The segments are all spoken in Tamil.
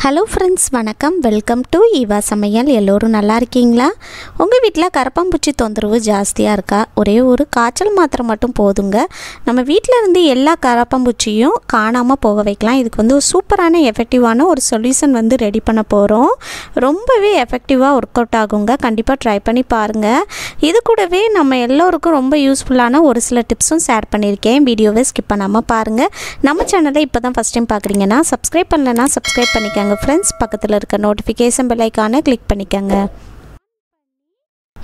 ஹலோ ஃப்ரெண்ட்ஸ், வணக்கம். வெல்கம் டு ஈவா சமையல். எல்லோரும் நல்லா இருக்கீங்களா? உங்கள் வீட்டில் கரப்பாம்பூச்சி தொந்தரவு ஜாஸ்தியாக இருக்கா? ஒரே ஒரு காய்ச்சல் மாத்திரை மட்டும் போதுங்க. நம்ம வீட்டில் இருந்து எல்லா கரப்பாம்பூச்சியும் காணாமல் போக வைக்கலாம். இதுக்கு ஒரு சூப்பரான எஃபெக்டிவான ஒரு சொல்யூஷன் ரெடி பண்ண போகிறோம். ரொம்பவே எஃபெக்டிவாக ஒர்க் அவுட் ஆகுங்க. கண்டிப்பாக ட்ரை பண்ணி பாருங்கள். இது கூடவே நம்ம எல்லோருக்கும் ரொம்ப யூஸ்ஃபுல்லான ஒரு சில டிப்ஸும் ஷேர் பண்ணியிருக்கேன். வீடியோவை ஸ்கிப் பண்ணாமல் பாருங்கள். நம்ம சேனலை இப்போ தான் ஃபஸ்ட் டைம் பார்க்குறீங்கன்னா சப்ஸ்கிரைப் பண்ணலைன்னா சப்ஸ்கிரைப் பண்ணிக்கோங்க ஃப்ரெண்ட்ஸ். பக்கத்தில் இருக்க நோட்டிஃபிகேஷன் பெல் ஐகானை கிளிக் பண்ணிக்கோங்க.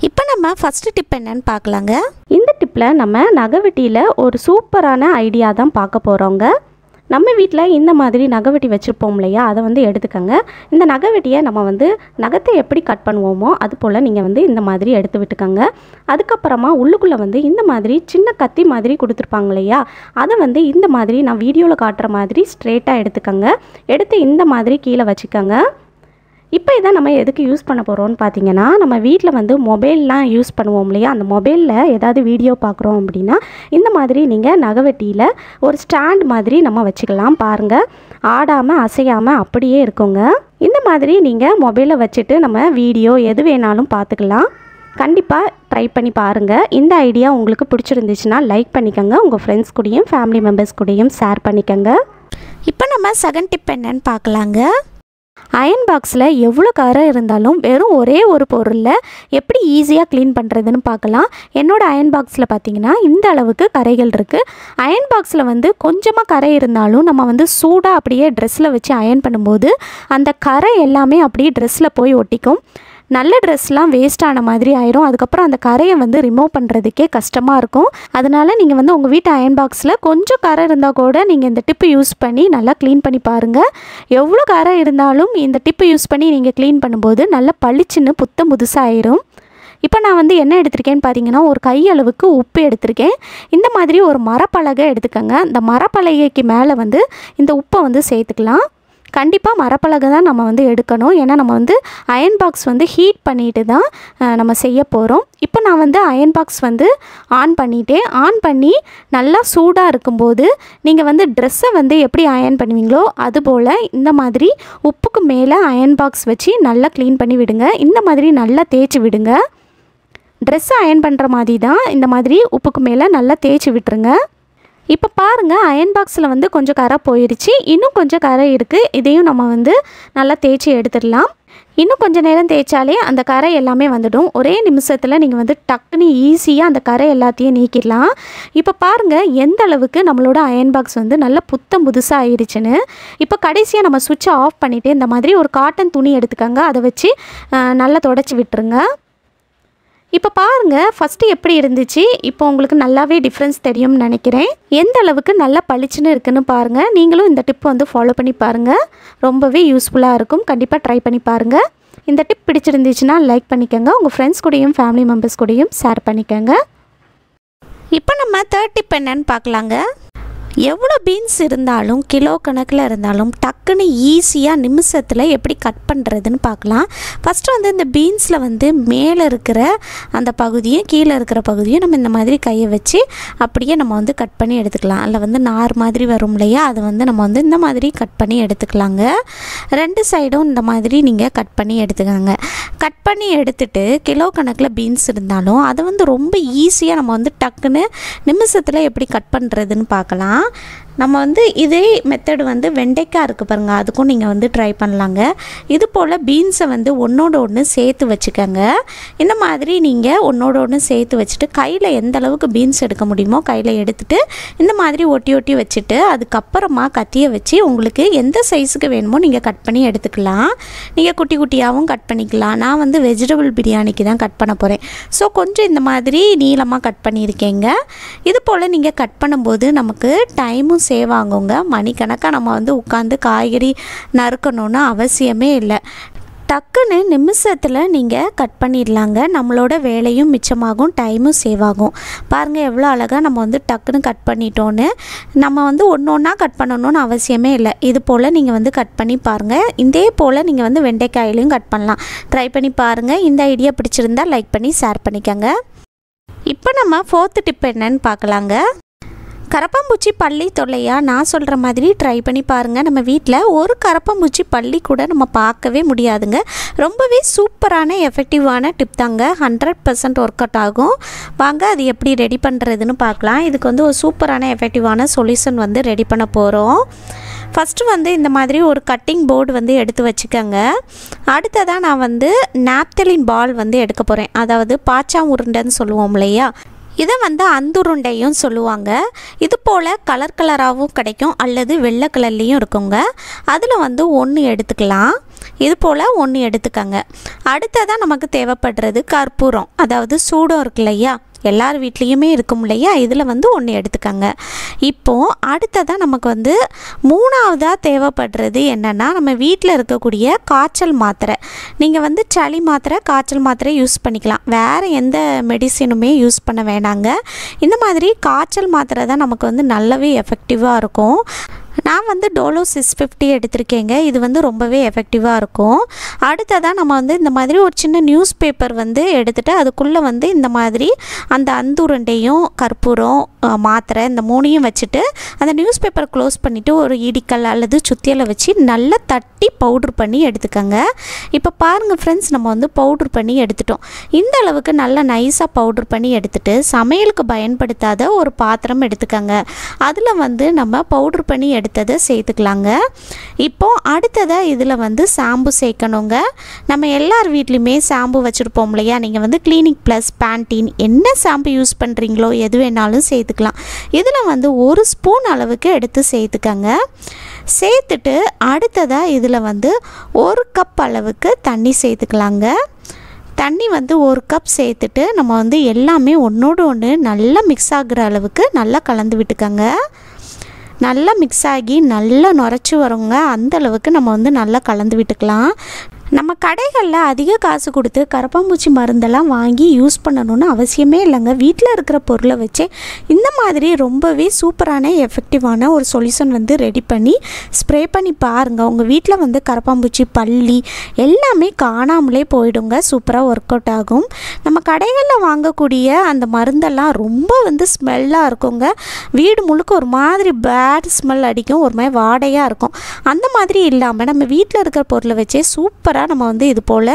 இப்போ நம்ம ஃபஸ்ட்டு டிப் என்னன்னு பார்க்கலாங்க. இந்த டிப்பில் நம்ம நகைவெட்டியில் ஒரு சூப்பரான ஐடியா தான் பார்க்க போகிறோங்க. நம்ம வீட்டில் இந்த மாதிரி நகைவெட்டி வச்சுருப்போம் இல்லையா, அதை எடுத்துக்கோங்க. இந்த நகைவெட்டியை நம்ம நகத்தை எப்படி கட் பண்ணுவோமோ அது போல் நீங்கள் இந்த மாதிரி எடுத்து விட்டுக்கோங்க. அதுக்கப்புறமா உள்ளுக்குள்ளே இந்த மாதிரி சின்ன கத்தி மாதிரி கொடுத்துருப்பாங்க இல்லையா, அதை இந்த மாதிரி நான் வீடியோவில் காட்டுற மாதிரி ஸ்ட்ரெயிட்டாக எடுத்துக்கோங்க. எடுத்து இந்த மாதிரி கீழே வச்சுக்கோங்க. இப்போ இதை நம்ம எதுக்கு யூஸ் பண்ண போகிறோம்னு பார்த்தீங்கன்னா, நம்ம வீட்டில் மொபைல்லாம் யூஸ் பண்ணுவோம் இல்லையா, அந்த மொபைலில் ஏதாவது வீடியோ பார்க்குறோம் அப்படின்னா இந்த மாதிரி நீங்கள் நகைவெட்டியில் ஒரு ஸ்டாண்ட் மாதிரி நம்ம வச்சுக்கலாம். பாருங்கள், ஆடாமல் அசையாமல் அப்படியே இருக்குங்க. இந்த மாதிரி நீங்கள் மொபைலை வச்சுட்டு நம்ம வீடியோ எது வேணாலும் பார்த்துக்கலாம். கண்டிப்பாக ட்ரை பண்ணி பாருங்கள். இந்த ஐடியா உங்களுக்கு பிடிச்சிருந்துச்சுன்னா லைக் பண்ணிக்கோங்க. உங்கள் ஃப்ரெண்ட்ஸ் கூடயும் ஃபேமிலி மெம்பர்ஸ் கூடயும் ஷேர் பண்ணிக்கோங்க. இப்போ நம்ம செகண்ட் டிப் என்னன்னு பார்க்கலாங்க. அயன் பாக்ஸில் எவ்வளோ கரை இருந்தாலும் வெறும் ஒரே ஒரு பொருளில் எப்படி ஈஸியாக க்ளீன் பண்ணுறதுன்னு பார்க்கலாம். என்னோடய அயன் பாக்ஸில் பார்த்திங்கன்னா இந்த அளவுக்கு கரைகள் இருக்குது. அயன் பாக்ஸில் கொஞ்சமாக கரை இருந்தாலும் நம்ம சூடாக அப்படியே ட்ரெஸ்ஸில் வச்சு அயன் பண்ணும்போது அந்த கரை எல்லாமே அப்படியே ட்ரெஸ்ஸில் போய் ஒட்டிக்கும். நல்ல ட்ரெஸ்லாம் வேஸ்ட் ஆன மாதிரி ஆயிரும். அதுக்கப்புறம் அந்த கரையை ரிமூவ் பண்ணுறதுக்கே கஷ்டமாக இருக்கும். அதனால் நீங்கள் உங்கள் வீட்டு அயன் பாக்ஸில் கொஞ்சம் கரை இருந்தால் கூட நீங்கள் இந்த டிப்பு யூஸ் பண்ணி நல்லா க்ளீன் பண்ணி பாருங்கள். எவ்வளோ கரை இருந்தாலும் இந்த டிப்பு யூஸ் பண்ணி நீங்கள் க்ளீன் பண்ணும்போது நல்லா பளிச்சுன்னு புத்தம் புதுசாக ஆயிரும். இப்போ நான் என்ன எடுத்திருக்கேன்னு பார்த்தீங்கன்னா, ஒரு கையளவுக்கு உப்பு எடுத்திருக்கேன். இந்த மாதிரி ஒரு மரப்பலகை எடுத்துக்கோங்க. இந்த மரப்பலகைக்கு மேலே இந்த உப்பை சேர்த்துக்கலாம். கண்டிப்பாக மரப்பலகை தான் நம்ம எடுக்கணும். ஏன்னா நம்ம அயன் பாக்ஸ் ஹீட் பண்ணிட்டு தான் நம்ம செய்ய போகிறோம். இப்போ நான் அயன் பாக்ஸ் ஆன் பண்ணிட்டேன். ஆன் பண்ணி நல்லா சூடாக இருக்கும்போது நீங்கள் ட்ரெஸ்ஸை எப்படி அயன் பண்ணுவீங்களோ அதுபோல் இந்த மாதிரி உப்புக்கு மேலே அயன் பாக்ஸ் வச்சு நல்லா க்ளீன் பண்ணி விடுங்க. இந்த மாதிரி நல்லா தேய்ச்சி விடுங்க. ட்ரெஸ்ஸை அயன் பண்ணுற மாதிரி தான் இந்த மாதிரி உப்புக்கு மேலே நல்லா தேய்ச்சி விட்டுருங்க. இப்போ பாருங்கள், அயன் பாக்ஸில் கொஞ்சம் கரை போயிடுச்சு. இன்னும் கொஞ்சம் கரை இருக்குது. இதையும் நம்ம நல்லா தேய்ச்சி எடுத்துடலாம். இன்னும் கொஞ்சம் நேரம் தேய்ச்சாலே அந்த கரை எல்லாமே வந்துடும். ஒரே நிமிஷத்தில் நீங்கள் டக்குன்னு ஈஸியாக அந்த கரை எல்லாத்தையும் நீக்கிடலாம். இப்போ பாருங்கள் எந்த அளவுக்கு நம்மளோட அயன் பாக்ஸ் நல்லா புத்தம் புதுசாக ஆயிடுச்சுன்னு. இப்போ கடைசியாக நம்ம சுவிட்சை ஆஃப் பண்ணிவிட்டு இந்த மாதிரி ஒரு காட்டன் துணி எடுத்துக்கோங்க. அதை வச்சு நல்லா தொடச்சி விட்டுருங்க. இப்போ பாருங்கள், ஃபஸ்ட்டு எப்படி இருந்துச்சு, இப்போ உங்களுக்கு நல்லாவே டிஃப்ரென்ஸ் தெரியும்னு நினைக்கிறேன். எந்த அளவுக்கு நல்லா பளிச்சுன்னு இருக்குன்னு பாருங்கள். நீங்களும் இந்த டிப் ஃபாலோ பண்ணி பாருங்கள். ரொம்பவே யூஸ்ஃபுல்லாக இருக்கும். கண்டிப்பாக ட்ரை பண்ணி பாருங்கள். இந்த டிப் பிடிச்சிருந்துச்சுன்னா லைக் பண்ணிக்கோங்க. உங்கள் ஃப்ரெண்ட்ஸ் கூடயும் ஃபேமிலி மெம்பர்ஸ் கூடயும் ஷேர் பண்ணிக்கோங்க. இப்போ நம்ம தேர்ட் டிப் என்னன்னு பார்க்கலாங்க. எவ்வளோ பீன்ஸ் இருந்தாலும் கிலோ கணக்கில் இருந்தாலும் டக்குன்னு ஈஸியாக நிமிஷத்தில் எப்படி கட் பண்ணுறதுன்னு பார்க்கலாம். ஃபஸ்ட்டு இந்த பீன்ஸில் மேலே இருக்கிற அந்த பகுதியும் கீழே இருக்கிற பகுதியும் நம்ம இந்த மாதிரி கையை வச்சு அப்படியே நம்ம கட் பண்ணி எடுத்துக்கலாம். அதில் நார் மாதிரி வரும் இல்லையா, அதை நம்ம இந்த மாதிரி கட் பண்ணி எடுத்துக்கலாங்க. ரெண்டு சைடும் இந்த மாதிரி நீங்கள் கட் பண்ணி எடுத்துக்காங்க. கட் பண்ணி எடுத்துட்டு கிலோ கணக்கில் பீன்ஸ் இருந்தாலும் அதை ரொம்ப ஈஸியாக நம்ம டக்குன்னு நிமிஷத்தில் எப்படி கட் பண்ணுறதுன்னு பார்க்கலாம். நம்ம இதே மெத்தடு வெண்டைக்காய் இருக்குது பாருங்கள், அதுக்கும் நீங்கள் ட்ரை பண்ணலாங்க. இது போல் பீன்ஸை ஒன்றோட ஒன்று சேர்த்து வச்சுக்கோங்க. இந்த மாதிரி நீங்கள் ஒன்றோட ஒன்று சேர்த்து வச்சுட்டு கையில் எந்த அளவுக்கு பீன்ஸ் எடுக்க முடியுமோ கையில் எடுத்துகிட்டு இந்த மாதிரி ஒட்டி ஒட்டி வச்சுட்டு அதுக்கப்புறமா கத்தியை வச்சு உங்களுக்கு எந்த சைஸுக்கு வேணுமோ நீங்கள் கட் பண்ணி எடுத்துக்கலாம். நீங்கள் குட்டி குட்டியாகவும் கட் பண்ணிக்கலாம். நான் வெஜிடபிள் பிரியாணிக்கு தான் கட் பண்ண போகிறேன். ஸோ கொஞ்சம் இந்த மாதிரி நீளமாக கட் பண்ணியிருக்கேங்க. இது போல் நீங்கள் கட் பண்ணும்போது நமக்கு டைமும் சேவ் ஆகுங்க. மணிக்கணக்காக நம்ம உட்காந்து காய்கறி நறுக்கணும்னு அவசியமே இல்லை. டக்குன்னு நிமிஷத்தில் நீங்கள் கட் பண்ணிடலாங்க. நம்மளோட வேலையும் மிச்சமாகும், டைமும் சேவ் ஆகும். பாருங்கள் எவ்வளோ அழகாக நம்ம டக்குன்னு கட் பண்ணிட்டோன்னு. நம்ம ஒன்று ஒன்றா கட் பண்ணணும்னு அவசியமே இல்லை. இது போல் நீங்கள் கட் பண்ணி பாருங்கள். இதே போல் நீங்கள் வெண்டைக்காயிலையும் கட் பண்ணலாம். ட்ரை பண்ணி பாருங்கள். இந்த ஐடியா பிடிச்சிருந்தால் லைக் பண்ணி ஷேர் பண்ணிக்கோங்க. இப்போ நம்ம ஃபோர்த்து டிப் என்னன்னு பார்க்கலாங்க. கரப்பாம்பூச்சி பல்லி தொல்லையா நான் சொல்கிற மாதிரி ட்ரை பண்ணி பாருங்கள். நம்ம வீட்டில் ஒரு கரப்பாம்பூச்சி பல்லி கூட நம்ம பார்க்கவே முடியாதுங்க. ரொம்பவே சூப்பரான எஃபெக்டிவான டிப் தாங்க. 100% ஒர்க் அவுட் ஆகும். வாங்க அது எப்படி ரெடி பண்ணுறதுன்னு பார்க்கலாம். இதுக்கு வந்து ஒரு சூப்பரான எஃபெக்டிவான சொல்யூஷன் வந்து ரெடி பண்ண போகிறோம். ஃபஸ்ட்டு வந்து இந்த மாதிரி ஒரு கட்டிங் போர்டு வந்து எடுத்து வச்சுக்கோங்க. அடுத்ததாக நான் வந்து நாப்தலின் பால் வந்து எடுக்க போகிறேன். அதாவது பாச்சா உருண்டைன்னு சொல்லுவோம் இல்லையா, இதை வந்து அந்துருண்டையும் சொல்லுவாங்க. இது போல் கலர் கலராகவும் கிடைக்கும் அல்லது வெள்ளை கலர்லேயும் இருக்குங்க. அதில் வந்து ஒன்று எடுத்துக்கலாம். இது போல் ஒன்று எடுத்துக்கங்க. அடுத்ததாக நமக்கு தேவைப்படுறது கற்பூரம், அதாவது சூடம் இருக்கு இல்லையா, எல்லார் வீட்லேயுமே இருக்கும் இல்லையா, இதில் வந்து ஒன்று எடுத்துக்கங்க. இப்போது அடுத்ததாக நமக்கு வந்து மூணாவதாக தேவைப்படுறது என்னென்னா, நம்ம வீட்டில் இருக்கக்கூடிய காய்ச்சல் மாத்திரை. நீங்கள் வந்து சளி மாத்திரை, காய்ச்சல் மாத்திரை யூஸ் பண்ணிக்கலாம். வேறு எந்த மெடிசினுமே யூஸ் பண்ண வேணாங்க. இந்த மாதிரி காய்ச்சல் மாத்திரை தான் நமக்கு வந்து நல்லாவே எஃபெக்டிவாக இருக்கும். நான் வந்து டோலோ 650 எடுத்திருக்கேங்க. இது வந்து ரொம்பவே எஃபெக்டிவாக இருக்கும். அடுத்ததாக நம்ம வந்து இந்த மாதிரி ஒரு சின்ன நியூஸ் பேப்பர் வந்து எடுத்துகிட்டு அதுக்குள்ளே வந்து இந்த மாதிரி அந்த அந்துருண்டையும் கற்பூரம் மாத்திரை இந்த மூணையும் வச்சுட்டு அந்த நியூஸ் பேப்பர் க்ளோஸ் பண்ணிவிட்டு ஒரு இடிக்கல் அல்லது சுத்தியலை வச்சு நல்லா தட்டி பவுட்ரு பண்ணி எடுத்துக்கோங்க. இப்போ பாருங்கள் ஃப்ரெண்ட்ஸ், நம்ம வந்து பவுட்ரு பண்ணி எடுத்துட்டோம். இந்த அளவுக்கு நல்லா நைஸாக பவுட்ரு பண்ணி எடுத்துகிட்டு சமையலுக்கு பயன்படுத்தாத ஒரு பாத்திரம் எடுத்துக்கோங்க. அதில் வந்து நம்ம பவுட்ரு பண்ணி எடுத்ததை சேர்த்துக்கலாங்க. இப்போது அடுத்ததாக இதில் வந்து ஷாம்பு சேர்க்கணுங்க. நம்ம எல்லார் வீட்லேயுமே ஷாம்பு வச்சுருப்போம் இல்லையா, நீங்கள் வந்து கிளினிக் ப்ளஸ், பேண்டீன் என்ன ஷாம்பு யூஸ் பண்ணுறீங்களோ எது வேணாலும் சேர்த்துக்கலாம். இதில் வந்து 1 ஸ்பூன் அளவுக்கு எடுத்து சேர்த்துக்கங்க. சேர்த்துட்டு அடுத்ததாக இதில் வந்து 1 கப் அளவுக்கு தண்ணி சேர்த்துக்கலாங்க. தண்ணி வந்து 1 கப் சேர்த்துட்டு நம்ம வந்து எல்லாமே ஒன்றோடு ஒன்று நல்லா மிக்ஸ் ஆகுற அளவுக்கு நல்லா கலந்து விட்டுக்கங்க. நல்லா மிக்ஸ் ஆகி நல்லா நுரைச்சி வருங்க. அந்த அளவுக்கு நம்ம வந்து நல்லா கலந்து விட்டுக்கலாம். நம்ம கடைகளில் அதிக காசு கொடுத்து கரப்பாம்பூச்சி மருந்தெல்லாம் வாங்கி யூஸ் பண்ணணும்னு அவசியமே இல்லைங்க. வீட்டில் இருக்கிற பொருளை வச்சு இந்த மாதிரி ரொம்பவே சூப்பரான எஃபெக்டிவான ஒரு சொல்யூஷன் வந்து ரெடி பண்ணி ஸ்ப்ரே பண்ணி பாருங்கள். உங்கள் வீட்டில் வந்து கரப்பாம்பூச்சி பல்லி எல்லாமே காணாமலே போயிடுங்க. சூப்பராக ஒர்க் அவுட் ஆகும். நம்ம கடைகளில் வாங்கக்கூடிய அந்த மருந்தெல்லாம் ரொம்ப வந்து ஸ்மெல்லாக இருக்குங்க. வீடு முழுக்க ஒரு மாதிரி பேட் ஸ்மெல் அடிக்கும், ஒரு மாதிரி வாடையாக இருக்கும். அந்த மாதிரி இல்லாமல் நம்ம வீட்டில் இருக்கிற பொருளை வச்சே சூப்பராக நம்ம வந்து இது போல்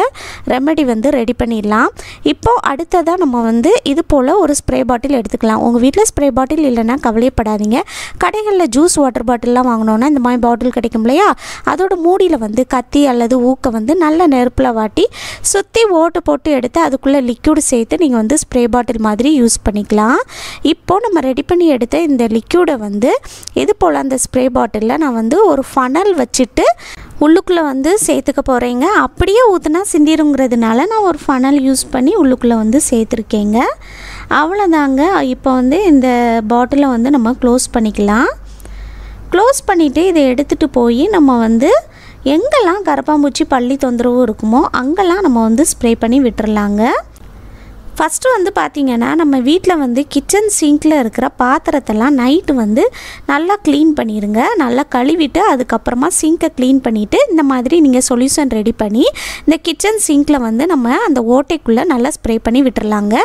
ரெமெடி வந்து ரெடி பண்ணிடலாம். இப்போது அடுத்ததாக நம்ம வந்து இது போல் ஒரு ஸ்ப்ரே பாட்டில் எடுத்துக்கலாம். உங்கள் வீட்டில் ஸ்ப்ரே பாட்டில் இல்லைன்னா கவலைப்படாதீங்க. கடைகளில் ஜூஸ் வாட்டர் பாட்டில்லாம் வாங்கினோன்னா இந்த மாதிரி பாட்டில் கிடைக்கும் இல்லையா, அதோட மூடியில் வந்து கத்தி அல்லது ஊக்க வந்து நல்ல நெருப்பில் வாட்டி சுற்றி ஓட்டு போட்டு எடுத்து அதுக்குள்ளே லிக்யூடு சேர்த்து நீங்கள் வந்து ஸ்ப்ரே பாட்டில் மாதிரி யூஸ் பண்ணிக்கலாம். இப்போது நம்ம ரெடி பண்ணி எடுத்த இந்த லிக்யூடை வந்து இது போல் அந்த ஸ்ப்ரே பாட்டிலில் நான் வந்து ஒரு ஃபனல் வச்சுட்டு உள்ளுக்குள்ளே வந்து சேர்த்துக்க போகிறேங்க. அப்படியே ஊற்றுனா சிந்திருங்கிறதுனால நான் ஒரு ஃபனல் யூஸ் பண்ணி உள்ளுக்குள்ளே வந்து சேர்த்துருக்கேங்க. அவ்வளோதாங்க. இப்போ வந்து இந்த பாட்டிலை வந்து நம்ம க்ளோஸ் பண்ணிக்கலாம். க்ளோஸ் பண்ணிவிட்டு இதை எடுத்துகிட்டு போய் நம்ம வந்து எங்கெல்லாம் கரப்பாம்பூச்சி பல்லி தொந்தரவு இருக்குமோ அங்கெல்லாம் நம்ம வந்து ஸ்ப்ரே பண்ணி விட்டுறலாங்க. ஃபஸ்ட்டு வந்து பார்த்திங்கன்னா நம்ம வீட்டில் வந்து கிச்சன் சிங்கில் இருக்கிற பாத்திரத்தெல்லாம் நைட்டு வந்து நல்லா க்ளீன் பண்ணிடுங்க. நல்லா கழுவிட்டு அதுக்கப்புறமா சிங்கை க்ளீன் பண்ணிவிட்டு இந்த மாதிரி நீங்கள் சொல்யூஷன் ரெடி பண்ணி இந்த கிச்சன் சிங்கில் வந்து நம்ம அந்த ஓட்டைக்குள்ளே நல்லா ஸ்ப்ரே பண்ணி விட்டுறலாங்க.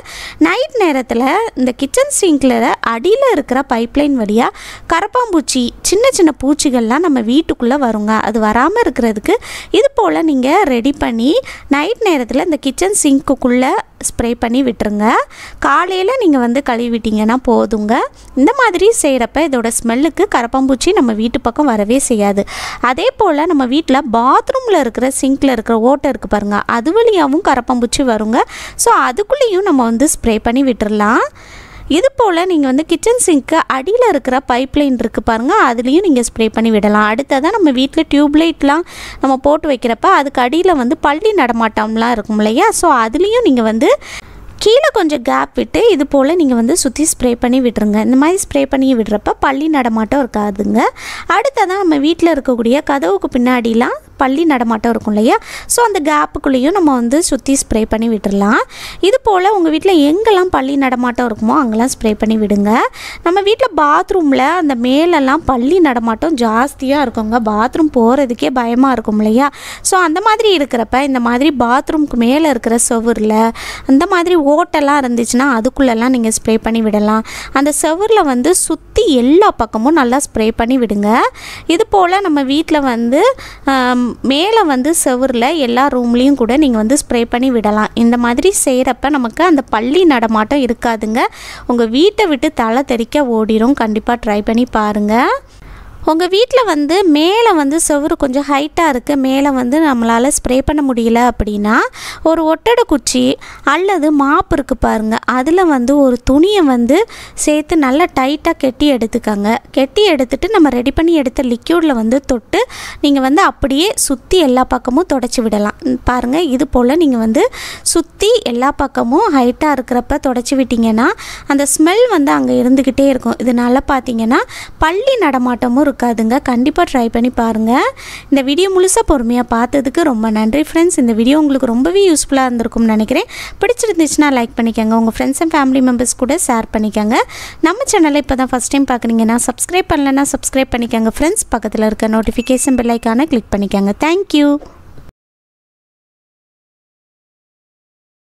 நைட் நேரத்தில் இந்த கிச்சன் சிங்கில் அடியில் இருக்கிற பைப்லைன் வழியாக கரப்பாம்பூச்சி சின்ன சின்ன பூச்சிகள்லாம் நம்ம வீட்டுக்குள்ளே வருங்க. அது வராமல் இருக்கிறதுக்கு இது போல் நீங்கள் ரெடி பண்ணி நைட் நேரத்தில் இந்த கிச்சன் சிங்க்குள்ளே ஸ்ப்ரே பண்ணி விட்டுருங்க. காலையில் நீங்கள் வந்து கழுவிட்டிங்கன்னா போதுங்க. இந்த மாதிரி செய்கிறப்ப இதோட ஸ்மெல்லுக்கு கரப்பாம்பூச்சி நம்ம வீட்டு பக்கம் வரவே செய்யாது. அதே போல் நம்ம வீட்டில் பாத்ரூமில் இருக்கிற சிங்கில் இருக்கிற ஓட்டை இருக்குது பாருங்கள், அது வழியாகவும் கரப்பாம்பூச்சி வருங்க. ஸோ அதுக்குள்ளேயும் நம்ம வந்து ஸ்ப்ரே பண்ணி விட்டுடலாம். இது போல் நீங்கள் வந்து கிச்சன் சிங்க்கு அடியில் இருக்கிற பைப்லைன் இருக்குது பாருங்கள், அதுலேயும் நீங்கள் ஸ்ப்ரே பண்ணி விடலாம். அடுத்ததான் நம்ம வீட்டில் டியூப்லைட்லாம் நம்ம போட்டு வைக்கிறப்ப அதுக்கு அடியில் வந்து பள்ளி நடமாட்டம்லாம் இருக்கும் இல்லையா, ஸோ அதுலேயும் நீங்கள் வந்து கீழே கொஞ்சம் கேப் விட்டு இது போல் நீங்கள் வந்து சுற்றி ஸ்ப்ரே பண்ணி விட்டுருங்க. இந்த மாதிரி ஸ்ப்ரே பண்ணி விடுறப்ப பள்ளி நடமாட்டம் இருக்காதுங்க. அடுத்ததான் நம்ம வீட்டில் இருக்கக்கூடிய கதவுக்கு பின்னாடிலாம் பல்லி நடமாட்டம் இருக்கும் இல்லையா, ஸோ அந்த கேப்புக்குள்ளேயும் நம்ம வந்து சுற்றி ஸ்ப்ரே பண்ணி விட்டுடலாம். இது போல் உங்கள் வீட்டில் எங்கெல்லாம் பல்லி நடமாட்டம் இருக்குமோ அங்கெல்லாம் ஸ்ப்ரே பண்ணி விடுங்க. நம்ம வீட்டில் பாத்ரூமில் அந்த மேலெல்லாம் பல்லி நடமாட்டம் ஜாஸ்தியாக இருக்குங்க, பாத்ரூம் போகிறதுக்கே பயமாக இருக்கும் இல்லையா. ஸோ அந்த மாதிரி இருக்கிறப்ப இந்த மாதிரி பாத்ரூம்க்கு மேலே இருக்கிற செவுரில் அந்த மாதிரி ஓட்டெல்லாம் இருந்துச்சுன்னா அதுக்குள்ளெல்லாம் நீங்கள் ஸ்ப்ரே பண்ணி விடலாம். அந்த செவுரில் வந்து சுற்றி எல்லா பக்கமும் நல்லா ஸ்ப்ரே பண்ணி விடுங்க. இது போல் நம்ம வீட்டில் வந்து மேலே வந்து செவுரில் எல்லா ரூம்லேயும் கூட நீங்கள் வந்து ஸ்ப்ரே பண்ணி விடலாம். இந்த மாதிரி செய்கிறப்ப நமக்கு அந்த பல்லி நடமாட்டம் இருக்காதுங்க. உங்கள் வீட்டை விட்டு தலை தெறிக்க ஓடிடும். கண்டிப்பாக ட்ரை பண்ணி பாருங்கள். உங்கள் வீட்டில் வந்து மேலே வந்து செவுரு கொஞ்சம் ஹைட்டாக இருக்குது, மேலே வந்து நம்மளால் ஸ்ப்ரே பண்ண முடியல அப்படின்னா ஒரு ஒட்டடை குச்சி அல்லது மாப்பு இருக்குது பாருங்கள், அதில் வந்து ஒரு துணியை வந்து சேர்த்து நல்லா டைட்டாக கெட்டி எடுத்துக்கோங்க. கெட்டி எடுத்துகிட்டு நம்ம ரெடி பண்ணி எடுத்த லிக்யூடில் வந்து தொட்டு நீங்கள் வந்து அப்படியே சுற்றி எல்லா பக்கமும் தொடச்சி விடலாம். பாருங்கள், இது போல் நீங்கள் வந்து சுற்றி எல்லா பக்கமும் ஹைட்டாக இருக்கிறப்ப தொடச்சி விட்டிங்கன்னா அந்த ஸ்மெல் வந்து அங்கே இருந்துக்கிட்டே இருக்கும். இதனால் பார்த்தீங்கன்னா பல்லி நடமாட்டமும் இருக்காதுங்க. கண்டிப்பாக ட்ரை பண்ணி பாருங்கள். இந்த வீடியோ முழுசாக பொறுமையாக பார்த்ததுக்கு ரொம்ப நன்றி ஃப்ரெண்ட்ஸ். இந்த வீடியோ உங்களுக்கு ரொம்பவே யூஸ்ஃபுல்லாக இருந்திருக்கும்னு நினைக்கிறேன். பிடிச்சிருந்துச்சுன்னா லைக் பண்ணிக்கோங்க, உங்கள் ஃப்ரெண்ட்ஸ் அண்ட் ஃபேமிலி மெம்பர்ஸ் கூட ஷேர் பண்ணிக்கோங்க. நம்ம சேனலை இப்போ தான் ஃபஸ்ட் டைம் பார்க்குறீங்கன்னா சப்ஸ்கிரைப் பண்ணலைன்னா சப்ஸ்கிரைப் பண்ணிக்கோங்க ஃப்ரெண்ட்ஸ். பக்கத்தில் இருக்க நோட்டிஃபிகேஷன் பெல் ஐக்கானை கிளிக் பண்ணிக்கோங்க. தேங்க்யூ.